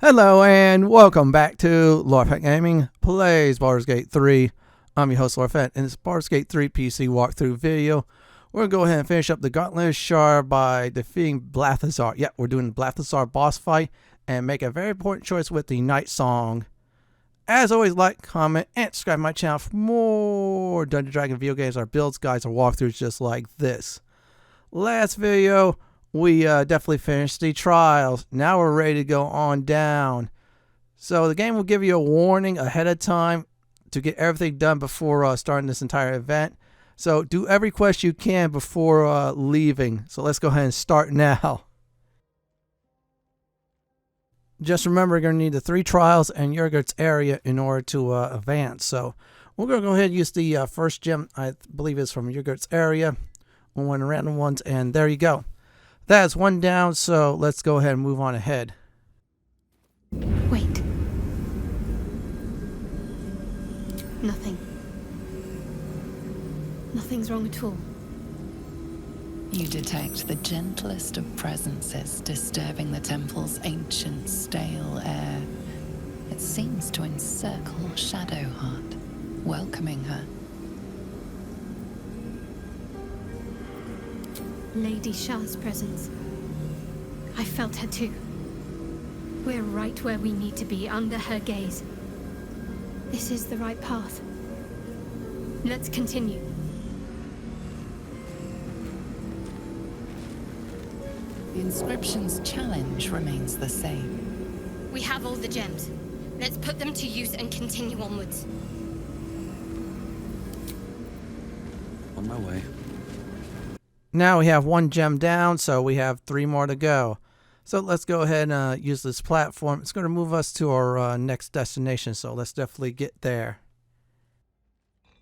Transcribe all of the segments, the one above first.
Hello and welcome back to Lorefet Gaming Plays Baldur's Gate 3. I'm your host Lorefet, and it's Baldur's Gate 3 PC walkthrough video. We're going to go ahead and finish up the Gauntlet of Shar by defeating Balthazar. Yep, we're doing the Balthazar boss fight and make a very important choice with the Nightsong. As always, like, comment, and subscribe to my channel for more Dungeons & Dragons video games, our builds, guides, or walkthroughs just like this. Last video, we definitely finished the trials. Now we're ready to go on down. So the game will give you a warning ahead of time to get everything done before starting this entire event. So do every quest you can before leaving. So let's go ahead and start now. Just remember, you're going to need the 3 trials and Urgert's area in order to advance. So we're going to go ahead and use the first gem, I believe is from Urgert's area. One of the random ones, and there you go. That's one down, so let's go ahead and move on ahead. Wait. Nothing. Nothing's wrong at all. You detect the gentlest of presences disturbing the temple's ancient, stale air. It seems to encircle Shadowheart, welcoming her. Lady Shar's presence. I felt her too. We're right where we need to be, under her gaze. This is the right path. Let's continue. The inscription's challenge remains the same. We have all the gems. Let's put them to use and continue onwards. On my way. Now we have 1 gem down, so we have 3 more to go. So let's go ahead and use this platform. It's going to move us to our next destination, so let's definitely get there.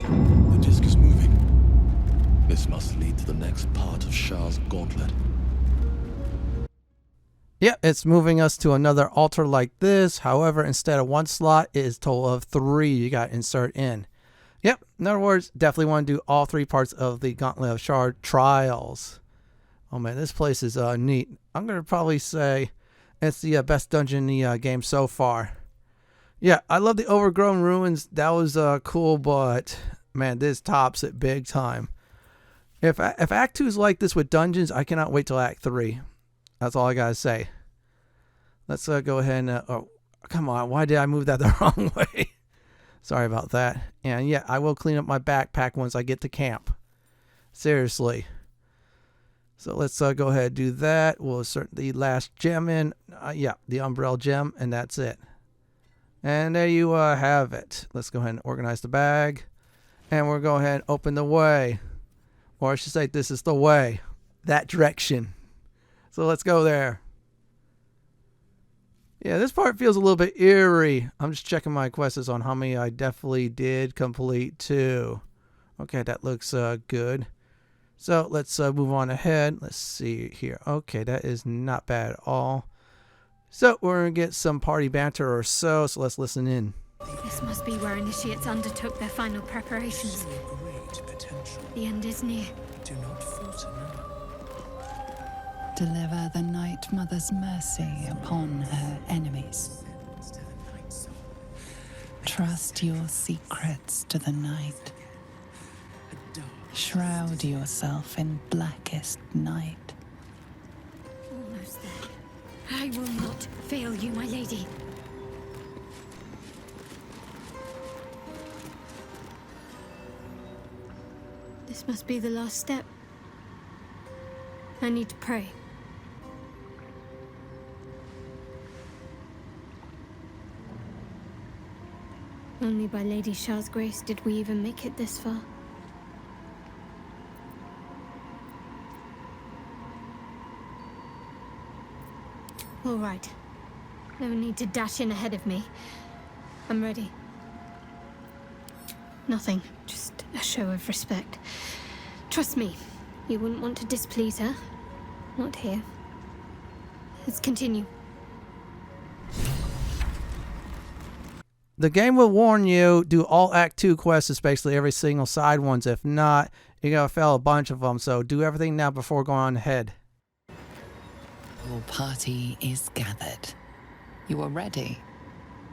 The disc is moving. This must lead to the next part of Shar's gauntlet. Yep, it's moving us to another altar like this. However, instead of 1 slot, it is a total of 3 you got to insert in. Yep, in other words, definitely want to do all 3 parts of the Gauntlet of Shar trials. Oh man, this place is neat. I'm going to probably say it's the best dungeon in the game so far. Yeah, I love the overgrown ruins. That was cool, but man, this tops it big time. If Act 2 is like this with dungeons, I cannot wait till Act 3. That's all I got to say. Let's go ahead and... oh, come on, why did I move that the wrong way? Sorry about that. And yeah, I will clean up my backpack once I get to camp. Seriously. So let's go ahead and do that. We'll insert the last gem in. Yeah, the Umbral Gem, and that's it. And there you have it. Let's go ahead and organize the bag. And we'll go ahead and open the way. Or I should say, this is the way. That direction. So let's go there. Yeah, this part feels a little bit eerie. I'm just checking my quests on how many I definitely did complete too. Okay, that looks good. So let's move on ahead. Let's see here. Okay, that is not bad at all. So we're going to get some party banter or so let's listen in. This must be where initiates undertook their final preparations. The end is near. Do not falter now. Deliver the Night Mother's mercy upon her enemies. Trust your secrets to the night. Shroud yourself in blackest night. Almost there. I will not fail you, my lady. This must be the last step. I need to pray. Only by Lady Shar's grace did we even make it this far. All right. No need to dash in ahead of me. I'm ready. Nothing, just a show of respect. Trust me, you wouldn't want to displease her. Not here. Let's continue. The game will warn you, do all Act 2 quests, especially every single side ones. If not, you're going to fail a bunch of them. So do everything now before going on ahead. Your party is gathered. You are ready,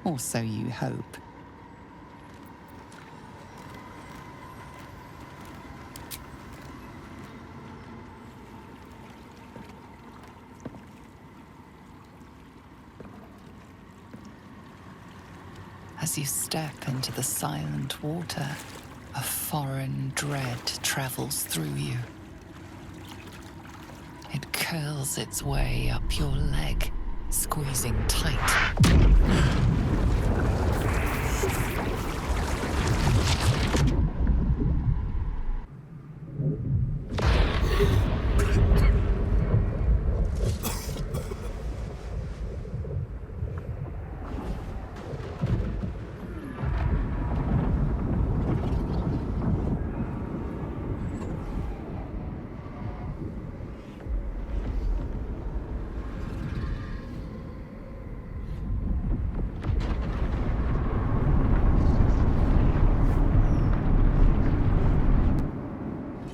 or so you hope. As you step into the silent water, a foreign dread travels through you. It curls its way up your leg, squeezing tight.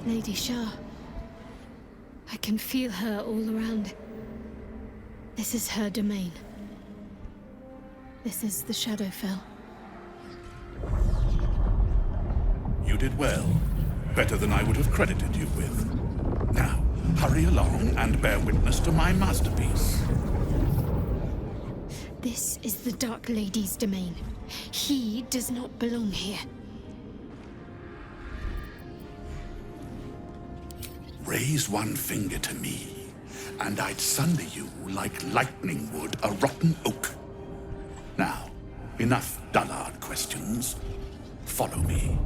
Lady Shar. I can feel her all around. This is her domain. This is the Shadowfell. You did well. Better than I would have credited you with. Now, hurry along and bear witness to my masterpiece. This is the Dark Lady's domain. He does not belong here. Raise one finger to me, and I'd sunder you like lightning would a rotten oak. Now, enough dullard questions. Follow me.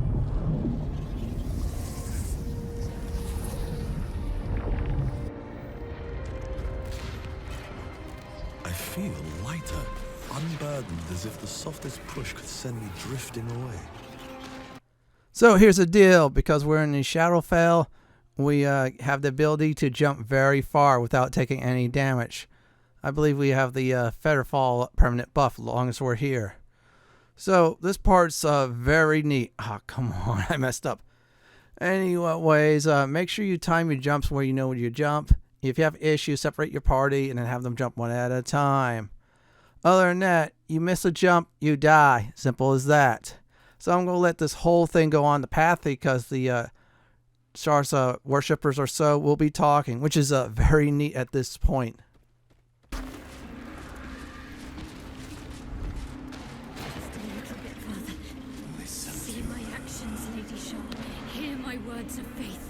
I feel lighter, unburdened, as if the softest push could send me drifting away. So here's the deal. Because we're in the Shadowfell, we have the ability to jump very far without taking any damage. I believe we have the Featherfall permanent buff as long as we're here. So this part's very neat. Oh, come on, I messed up. Anyways, make sure you time your jumps where you know when you jump. If you have issues, separate your party and then have them jump one at a time. Other than that, you miss a jump, you die. Simple as that. So I'm going to let this whole thing go on the path because the Shar's worshippers or so will be talking, which is very neat at this point. Just a little bit further. See my actions, Lady Shar. Hear my words of faith.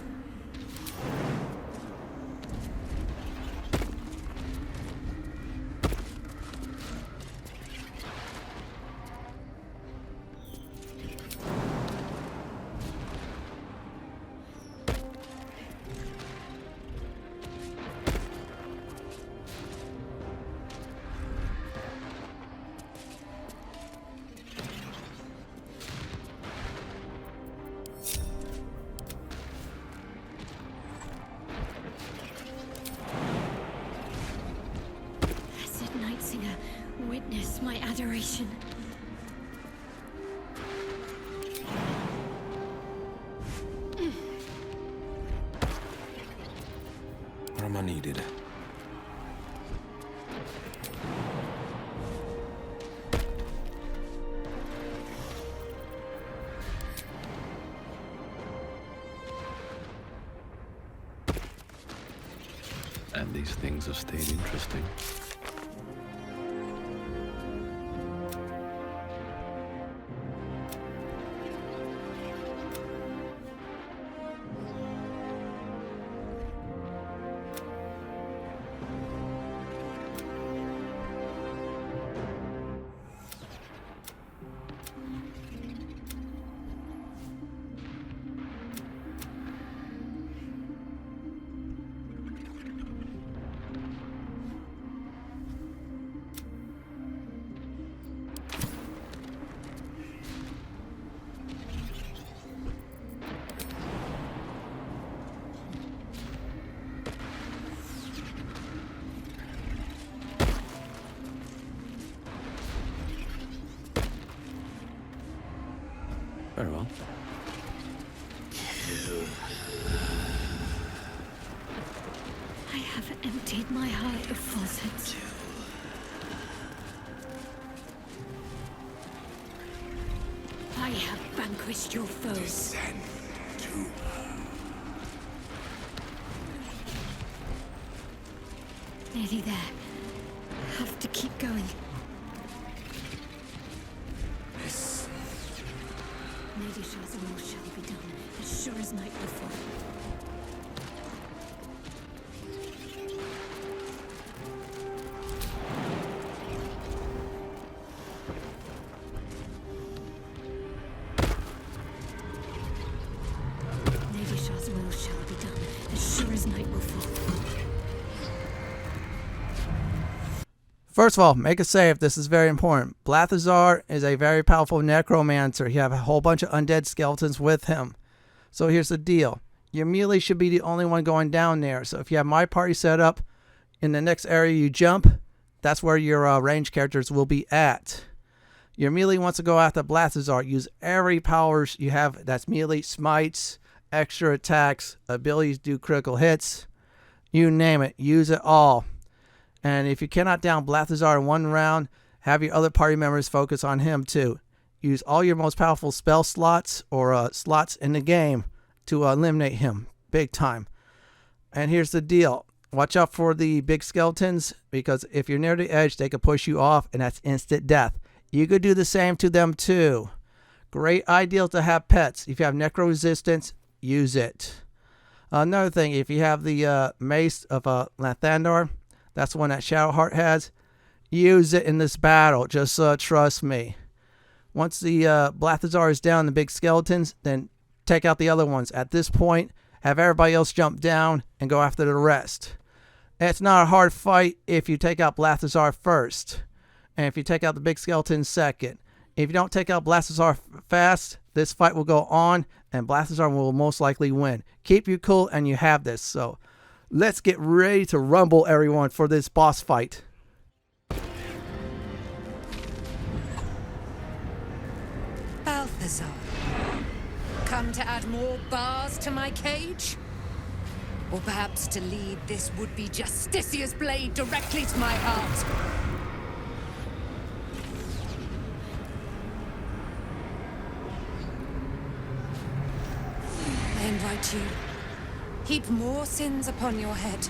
Witness my adoration. Where am I needed? And these things have stayed interesting. Very well. I have emptied my heart of falsehoods. I have vanquished your foes. Descend to her. Nearly there. Have to keep going. Listen. Lady Shar's will shall be done, as sure as night will fall. Lady Shar's will shall be done, as sure as night will fall. First of all, make a save. This is very important. Balthazar is a very powerful necromancer. He have a whole bunch of undead skeletons with him. So here's the deal. Your melee should be the only one going down there. So if you have my party set up, in the next area you jump, that's where your range characters will be at. Your melee wants to go after Balthazar. Use every powers you have that's melee, smites, extra attacks, abilities to do critical hits. You name it. Use it all. And if you cannot down Balthazar in one round, have your other party members focus on him too. Use all your most powerful spell slots or slots in the game to eliminate him big time. And here's the deal. Watch out for the big skeletons, because if you're near the edge, they can push you off, and that's instant death. You could do the same to them too. Great ideal to have pets. If you have necro resistance, use it. Another thing, if you have the mace of Lathander, that's the one that Shadowheart has. Use it in this battle. Just trust me. Once the Balthazar is down, the big skeletons, then take out the other ones. At this point, have everybody else jump down and go after the rest. It's not a hard fight if you take out Balthazar first. And if you take out the big skeleton second. If you don't take out Balthazar fast, this fight will go on and Balthazar will most likely win. Keep you cool and you have this. So let's get ready to rumble, everyone, for this boss fight. Balthazar, come to add more bars to my cage? Or perhaps to lead this would-be Justicia's blade directly to my heart? I invite you. Heap more sins upon your head.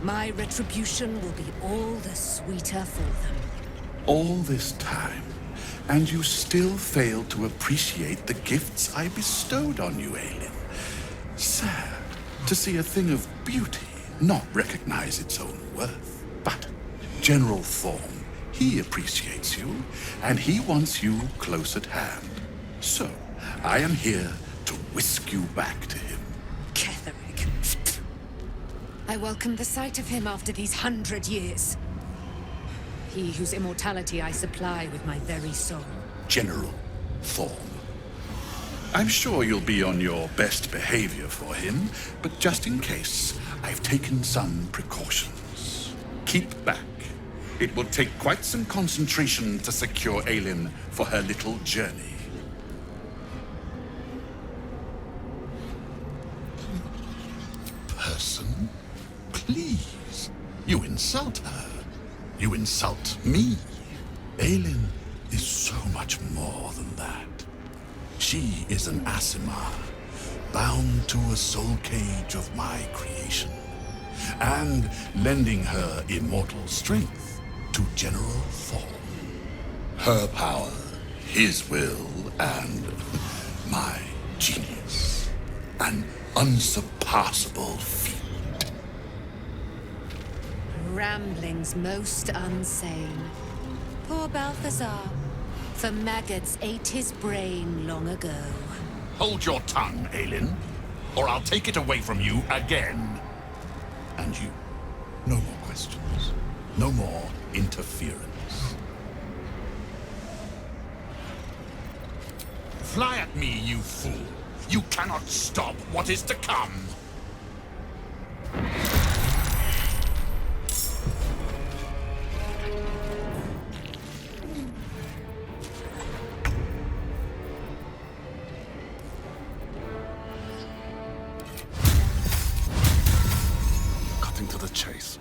My retribution will be all the sweeter for them. All this time, and you still fail to appreciate the gifts I bestowed on you, Aelin. Sad to see a thing of beauty not recognize its own worth. But General Thorm, he appreciates you, and he wants you close at hand. So, I am here to whisk you back to him. Ketherick. I welcome the sight of him after these 100 years. He whose immortality I supply with my very soul. General Thorm. I'm sure you'll be on your best behavior for him, but just in case, I've taken some precautions. Keep back. It will take quite some concentration to secure Aelin for her little journey. Person? Please. You insult her. You insult me. Aelin is so much more than that. She is an Asimar, bound to a soul cage of my creation, and lending her immortal strength to General Thorm. Her power, his will, and my genius. An unsurpassable feat. Ramblings most unsane. Poor Balthazar. For maggots ate his brain long ago. Hold your tongue, Aelin, or I'll take it away from you again. And you, no more questions. No more interference. Fly at me, you fool. You cannot stop what is to come. Cutting to the chase.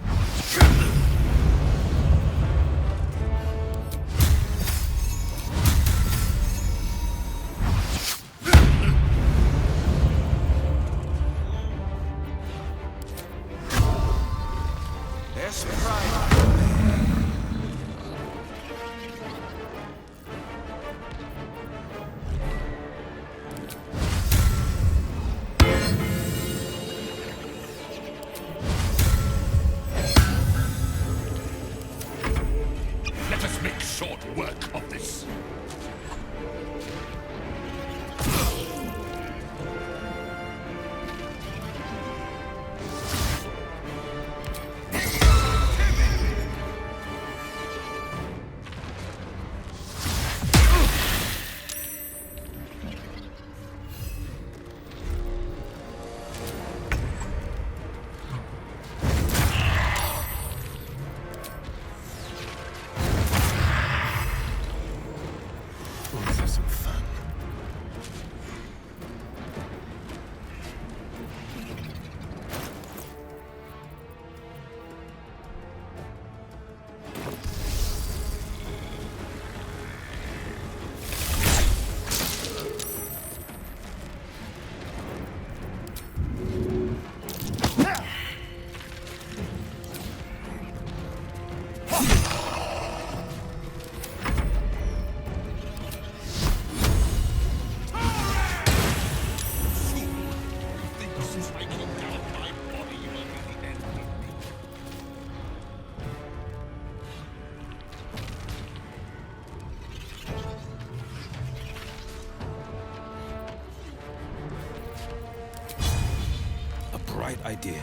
right idea.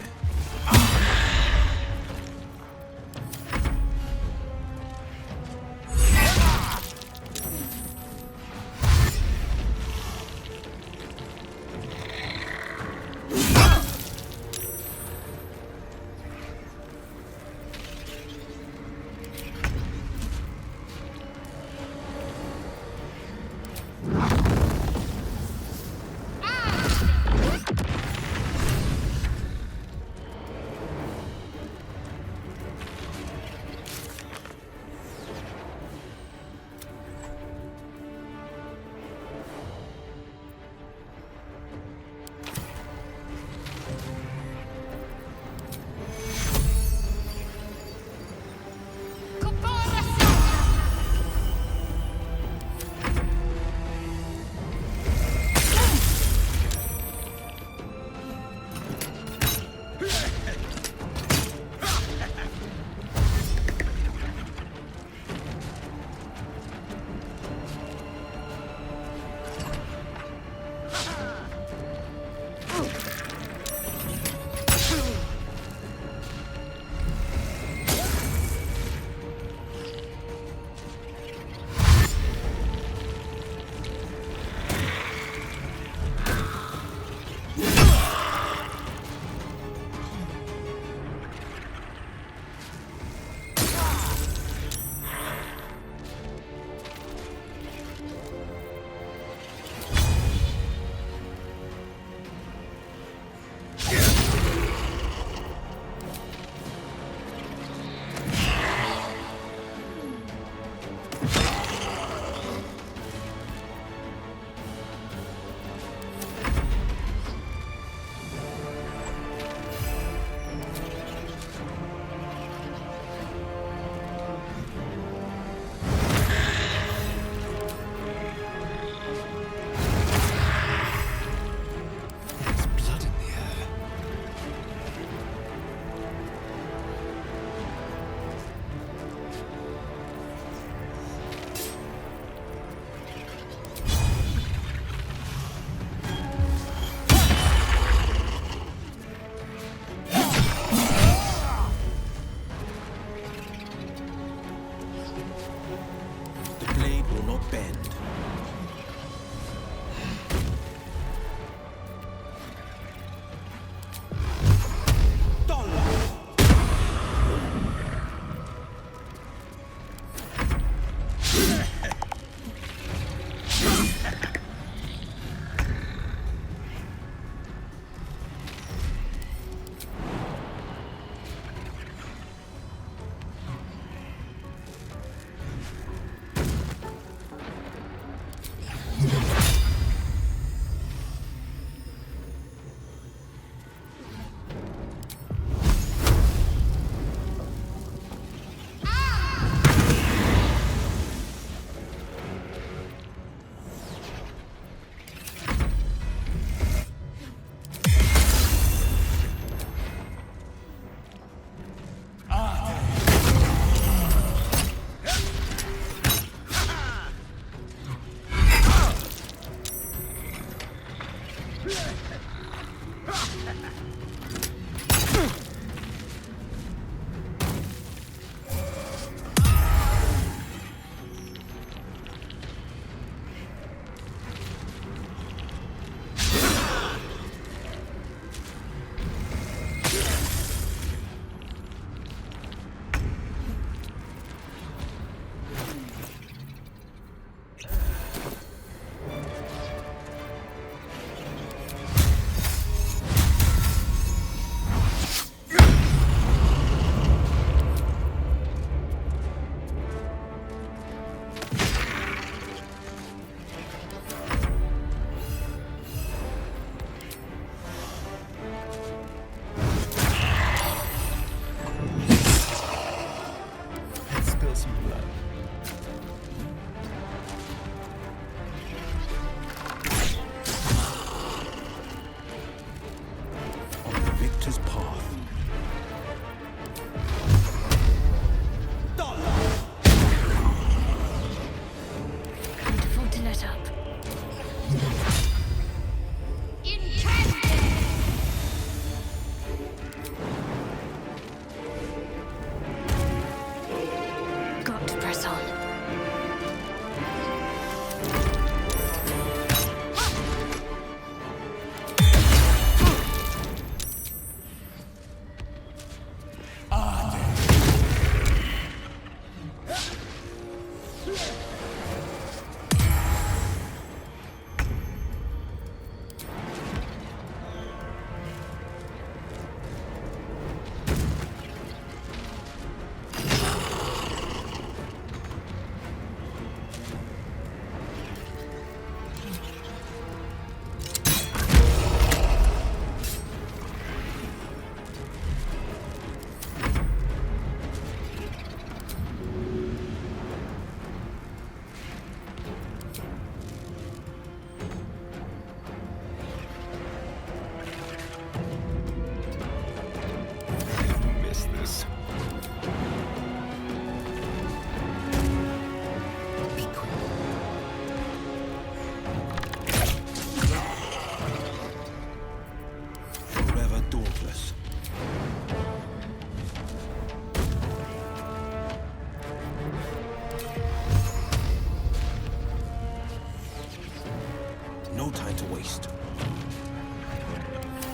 time to waste.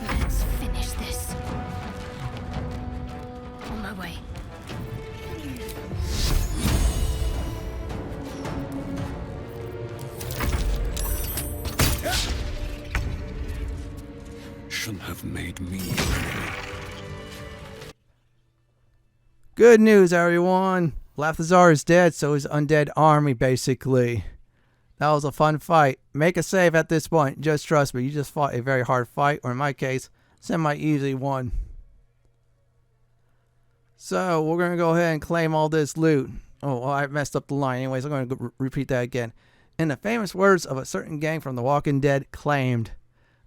Let's finish this. On my way. Shouldn't have made me. Good news, everyone. Balthazar is dead, so is undead army, basically. That was a fun fight. Make a save at this point. Just trust me, you just fought a very hard fight, or in my case, semi-easy one. So, we're going to go ahead and claim all this loot. Oh, well, I messed up the line. Anyways, I'm going to repeat that again. In the famous words of a certain gang from The Walking Dead, claimed.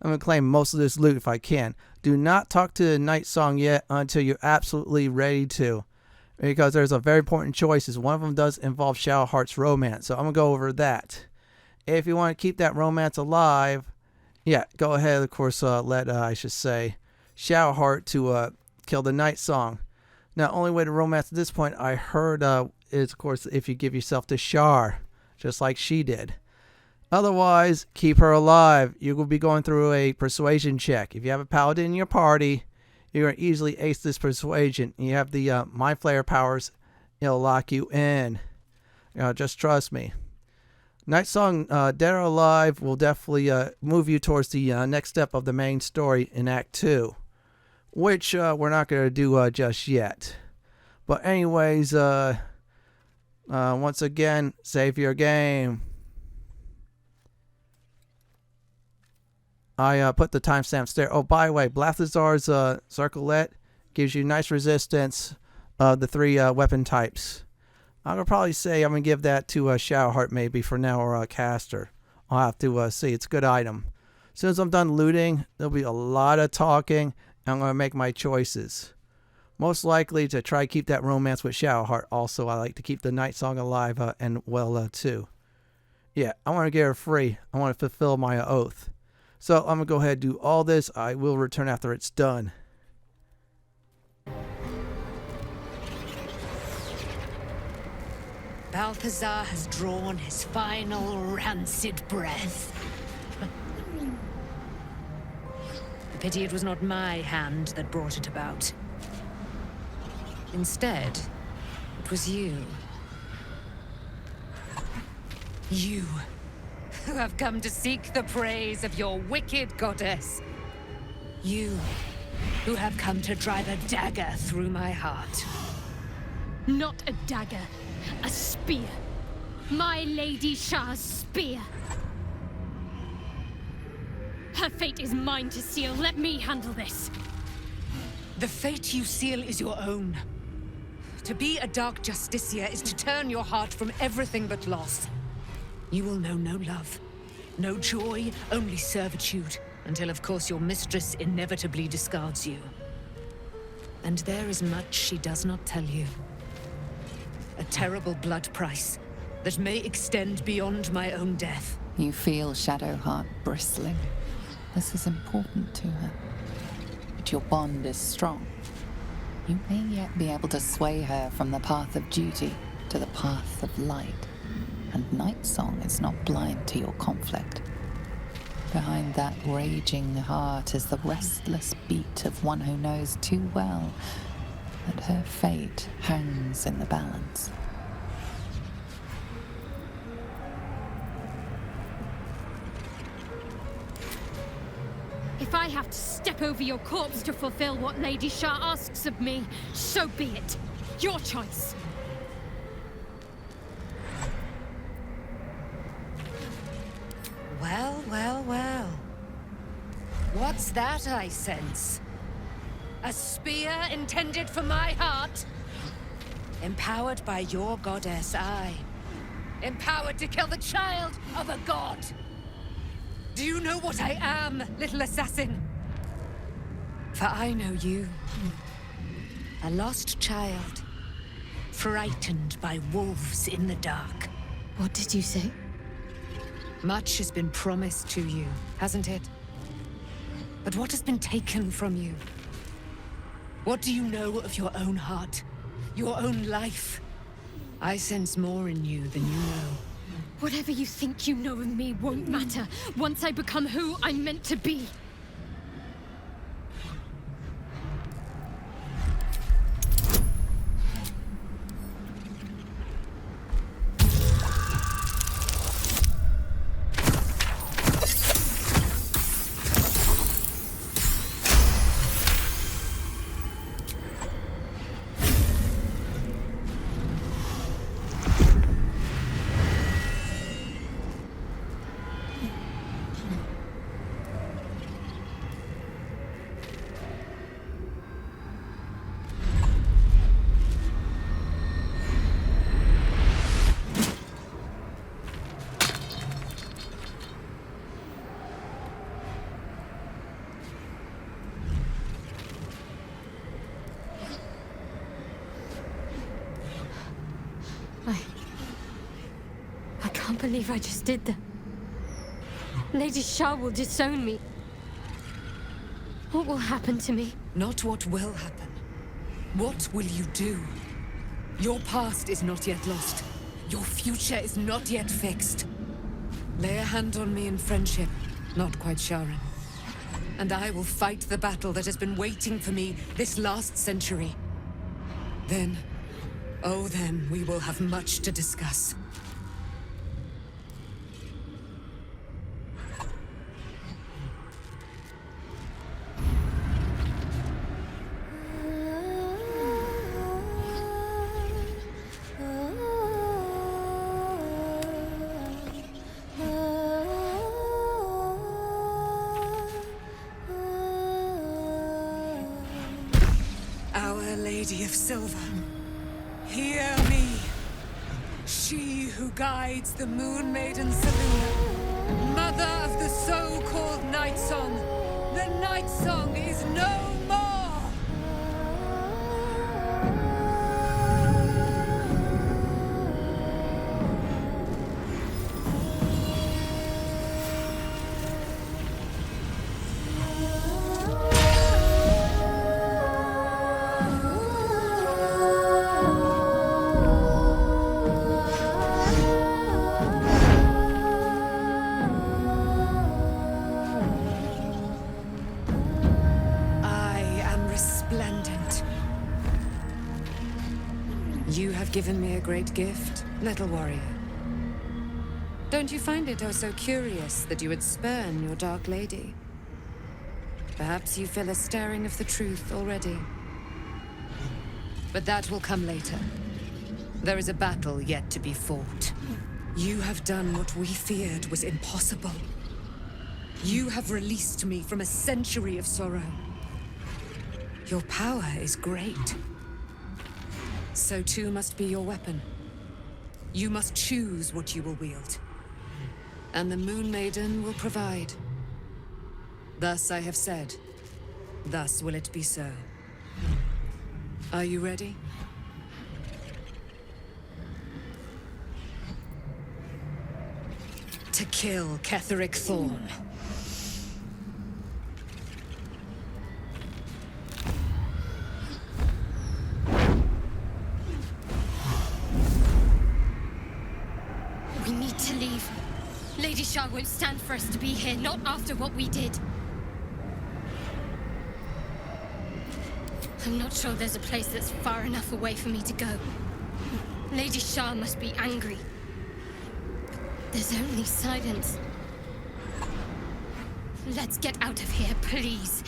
I'm going to claim most of this loot if I can. Do not talk to the Nightsong yet until you're absolutely ready to. Because there's a very important choices. One of them does involve Shadowheart's romance. So I'm going to go over that. If you want to keep that romance alive, yeah, go ahead, of course, let, I should say, Shadowheart to kill the Nightsong. Now, only way to romance at this point, I heard, is, of course, if you give yourself to Shar, just like she did. Otherwise, keep her alive. You will be going through a persuasion check. If you have a paladin in your party, you're going to easily ace this persuasion. You have the Mind Flayer powers. It'll lock you in. Just trust me. Nightsong, dead or alive, will definitely move you towards the next step of the main story in Act 2. Which we're not going to do just yet. But anyways, once again, save your game. I put the timestamps there. Oh, by the way, Balthazar's circlet gives you nice resistance of the 3 weapon types. I'm going to probably say I'm going to give that to Shadowheart maybe for now, or Caster. I'll have to see. It's a good item. As soon as I'm done looting, there'll be a lot of talking, and I'm going to make my choices. Most likely to try to keep that romance with Shadowheart. Also, I like to keep the Nightsong alive and well too. Yeah, I want to get her free. I want to fulfill my oath. So I'm going to go ahead and do all this. I will return after it's done. Balthazar has drawn his final rancid breath. A pity it was not my hand that brought it about. Instead, it was you. You, who have come to seek the praise of your wicked goddess. You, who have come to drive a dagger through my heart. Not a dagger, a spear. My Lady Shar's spear. Her fate is mine to seal. Let me handle this. The fate you seal is your own. To be a Dark Justiciar is to turn your heart from everything but loss. You will know no love, no joy, only servitude, until of course your mistress inevitably discards you. And there is much she does not tell you. A terrible blood price that may extend beyond my own death. You feel Shadowheart bristling. This is important to her. But your bond is strong. You may yet be able to sway her from the path of duty to the path of light. And Nightsong is not blind to your conflict. Behind that raging heart is the restless beat of one who knows too well that her fate hangs in the balance. If I have to step over your corpse to fulfill what Lady Shar asks of me, so be it. Your choice. Well, well, well. What's that I sense? A spear intended for my heart? Empowered by your goddess, I. Empowered to kill the child of a god. Do you know what I am, little assassin? For I know you. A lost child. Frightened by wolves in the dark. What did you say? Much has been promised to you, hasn't it? But what has been taken from you? What do you know of your own heart? Your own life? I sense more in you than you know. Whatever you think you know of me won't matter once I become who I'm meant to be. I can't believe I just did that. Lady Shar will disown me. What will happen to me? Not what will happen. What will you do? Your past is not yet lost. Your future is not yet fixed. Lay a hand on me in friendship, not quite Sharon. And I will fight the battle that has been waiting for me this last century. Then, oh then, we will have much to discuss. Our Lady of Silver, hear me. She who guides the Moon Maiden Selûne, mother of the so-called Nightsong. The Nightsong is no more! You have given me a great gift, little warrior. Don't you find it oh so curious that you would spurn your Dark Lady? Perhaps you feel a stirring of the truth already. But that will come later. There is a battle yet to be fought. You have done what we feared was impossible. You have released me from a century of sorrow. Your power is great. So too must be your weapon. You must choose what you will wield. And the Moon Maiden will provide. Thus I have said. Thus will it be so. Are you ready? To kill Ketheric Thorn. We need to leave. Lady Shar won't stand for us to be here, not after what we did. I'm not sure there's a place that's far enough away for me to go. Lady Shar must be angry. There's only silence. Let's get out of here, please.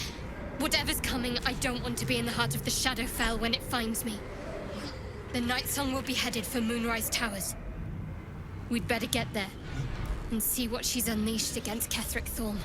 Whatever's coming, I don't want to be in the heart of the Shadowfell when it finds me. The Nightsong will be headed for Moonrise Towers. We'd better get there and see what she's unleashed against Ketheric Thorn.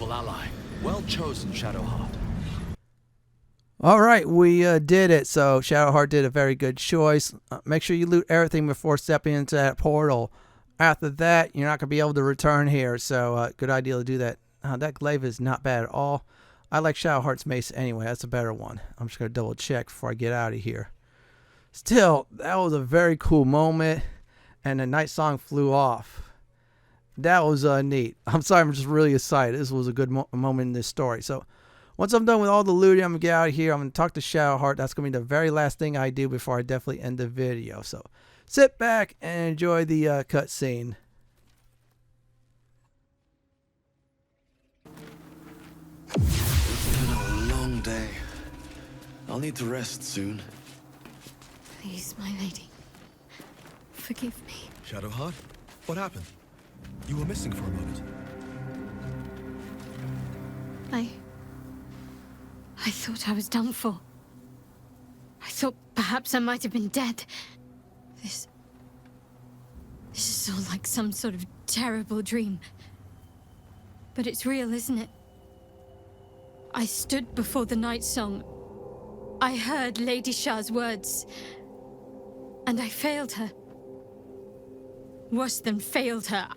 useful ally. Well chosen, Shadowheart. All right, we did it. So Shadowheart did a very good choice. Make sure you loot everything before stepping into that portal. After that, you're not going to be able to return here. So good idea to do that. That glaive is not bad at all. I like Shadowheart's mace anyway. That's a better one. I'm just going to double check before I get out of here. Still, that was a very cool moment. And the Nightsong flew off. That was neat. I'm sorry, I'm just really excited. This was a good moment in this story. So once I'm done with all the looting, I'm going to get out of here. I'm going to talk to Shadowheart. That's going to be the very last thing I do before I definitely end the video. So sit back and enjoy the cutscene. It's been a long day. I'll need to rest soon. Please, my lady. Forgive me. Shadowheart, what happened? You were missing for a moment. I thought I was done for. I thought perhaps I might have been dead. This is all like some sort of terrible dream. But it's real, isn't it? I stood before the Nightsong. I heard Lady Shar's words. And I failed her. Worse than failed her,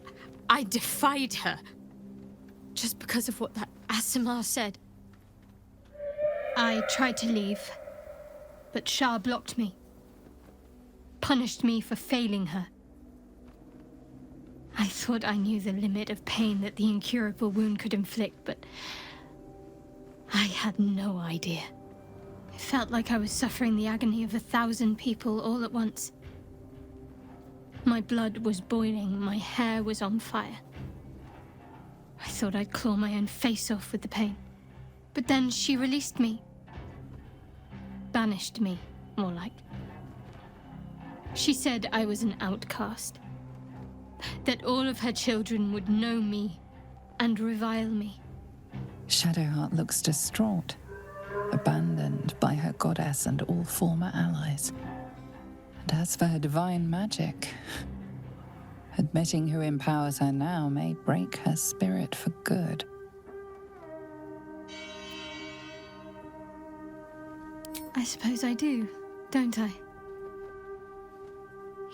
I defied her. Just because of what that Aasimar said. I tried to leave, but Shar blocked me. Punished me for failing her. I thought I knew the limit of pain that the incurable wound could inflict, but I had no idea. It felt like I was suffering the agony of 1,000 people all at once. My blood was boiling, my hair was on fire. I thought I'd claw my own face off with the pain. But then she released me. Banished me, more like. She said I was an outcast. That all of her children would know me and revile me. Shadowheart looks distraught, abandoned by her goddess and all former allies. And as for her divine magic, admitting who empowers her now may break her spirit for good. I suppose I do, don't I?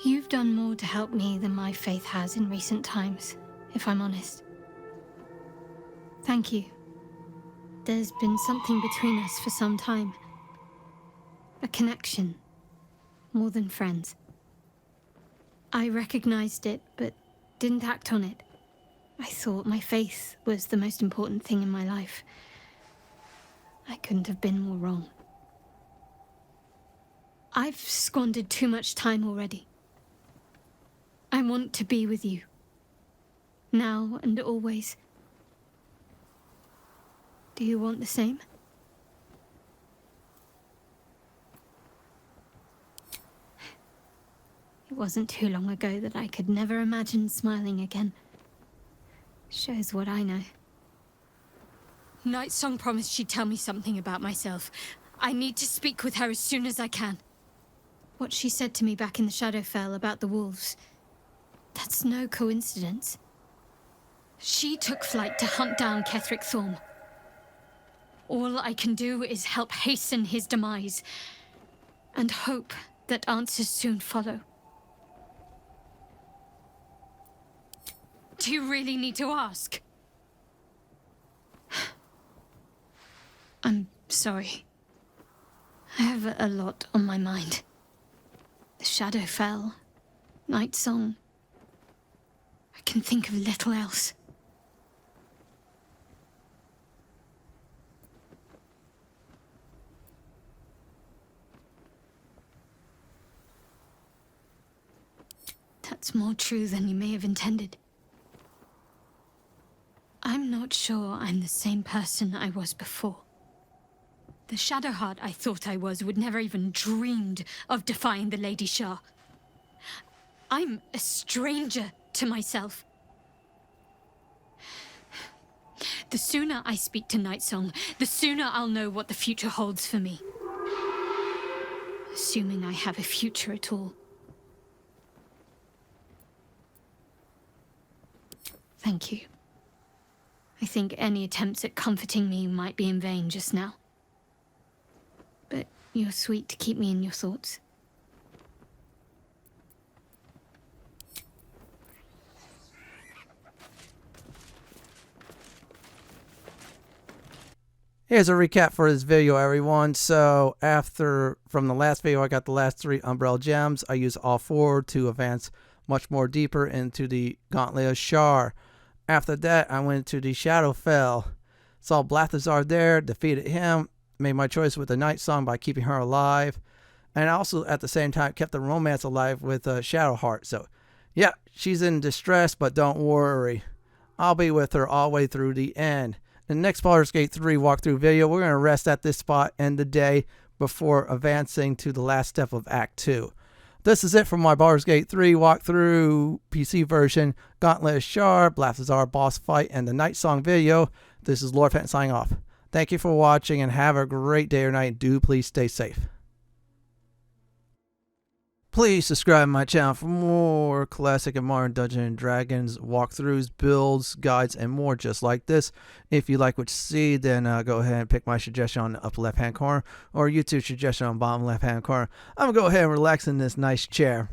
You've done more to help me than my faith has in recent times, if I'm honest. Thank you. There's been something between us for some time. A connection, more than friends. I recognized it, but didn't act on it. I thought my faith was the most important thing in my life. I couldn't have been more wrong. I've squandered too much time already. I want to be with you. Now and always. Do you want the same? It wasn't too long ago that I could never imagine smiling again. Shows what I know. Nightsong promised she'd tell me something about myself. I need to speak with her as soon as I can. What she said to me back in the Shadowfell about the wolves, that's no coincidence. She took flight to hunt down Ketheric Thorm. All I can do is help hasten his demise, and hope that answers soon follow. Do you really need to ask? I'm sorry. I have a lot on my mind. The Shadowfell, Nightsong. I can think of little else. That's more true than you may have intended. I'm not sure I'm the same person I was before. The Shadowheart I thought I was would never even dreamed of defying the Lady Shar. I'm a stranger to myself. The sooner I speak to Nightsong, the sooner I'll know what the future holds for me. Assuming I have a future at all. Thank you. I think any attempts at comforting me might be in vain just now. But you're sweet to keep me in your thoughts. Here's a recap for this video, everyone. So from the last video, I got the last 3 Umbral Gems. I used all 4 to advance much more deeper into the Gauntlet of Shar. After that, I went to the Shadowfell. Saw Balthazar there, defeated him, made my choice with the Nightsong by keeping her alive. And I also, at the same time, kept the romance alive with Shadowheart. So, yeah, she's in distress, but don't worry. I'll be with her all the way through the end. In the next Baldur's Gate 3 walkthrough video, we're going to rest at this spot, end the day, before advancing to the last step of Act 2. This is it for my Baldur's Gate 3 walkthrough, PC version, Gauntlet of Shar, Balthazar boss fight, and the Nightsong video. This is Lord Fenton signing off. Thank you for watching, and have a great day or night. Do please stay safe. Please subscribe to my channel for more classic and modern Dungeons & Dragons walkthroughs, builds, guides, and more just like this. If you like what you see, then go ahead and pick my suggestion on the upper left-hand corner or YouTube suggestion on the bottom left-hand corner. I'm going to go ahead and relax in this nice chair.